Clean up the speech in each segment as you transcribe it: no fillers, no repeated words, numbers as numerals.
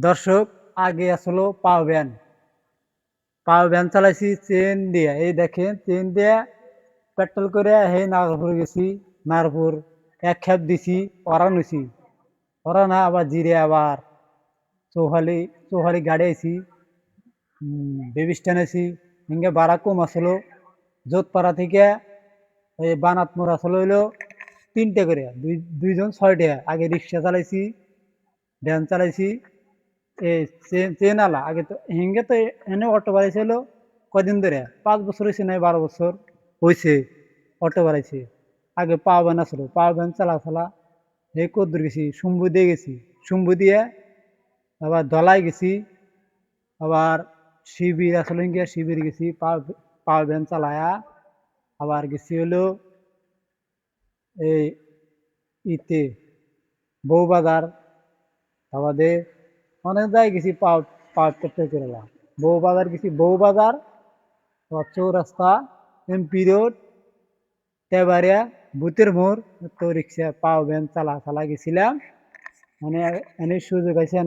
দর্শক আগে আসলো পাও ভ্যান চালাইছি চেন দিয়া, এই দেখেন চেন দিয়া পেট্রোল করে হে নাগরপুর গেছি। নাগরপুর এক খেপ দিছি, ওরান হইছি, ওরানা আবার জিরে আবার চৌহালি চৌহালি গাড়ি আইছি, বেবি স্ট্যান্ড আইছি। হিঙ্গে ভাড়া কম আসলো, যোধপাড়া থেকে এই বানাত মোড় আসলে হইলো 3 টা করে, দুইজন 6 টাকা। আগে রিক্সা চালাইছি, ভ্যান চালাইছি। এই চেন আলা আগে তো হিঙ্গে তো এনে অটো বাড়াইছিল কদিন ধরে, 5 বছর হয়েছে নাই 12 বছর হয়েছে অটো বাড়াইছে। আগে পাও ভ্যান আসলো, পাও ভ্যান চালা এই কদ্দুর গেছি, শম্ভু দিয়ে গেছি, শম্ভু দিয়ে আবার দলাই গেছি, আবার শিবির আসলে গিয়ে শিবির গেছি পাও ভ্যান চালায়া। আবার গেছি হলো এই ইতে বউবাজার, আমাদের অনেক জায়গায় গেছি পাও পেট্রোল কেরালা। বউবাজার গেছি, বউবাজার, আবার চৌরাস্তা, এমপি রোড, তেবাড়িয়া, ভূতের মোড়। তো রিক্সা পাও ভ্যান চালা গেছিলাম। মানে এনে সুযোগ আছে,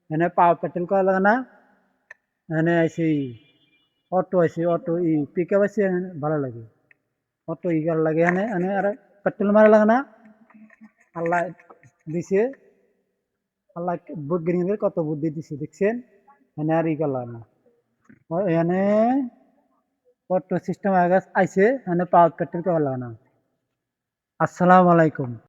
এনে পাও পেট্রোল করা লাগে না। এনে আইসি অটো পিক আপ আছে, ভালো লাগে অটো করা লাগে। এনে এনে আর পেট্রোল মারা লাগে না। আল্লাহ দিছে, আল্লাহ বৈজ্ঞানিকদের কত বুদ্ধি দিছে দেখছেন। এনে আর করা লাগে না, এনে অটো সিস্টেম আইছে, এনে পাওয়ার পেট্রোল করা লাগে না। আসসালামু আলাইকুম।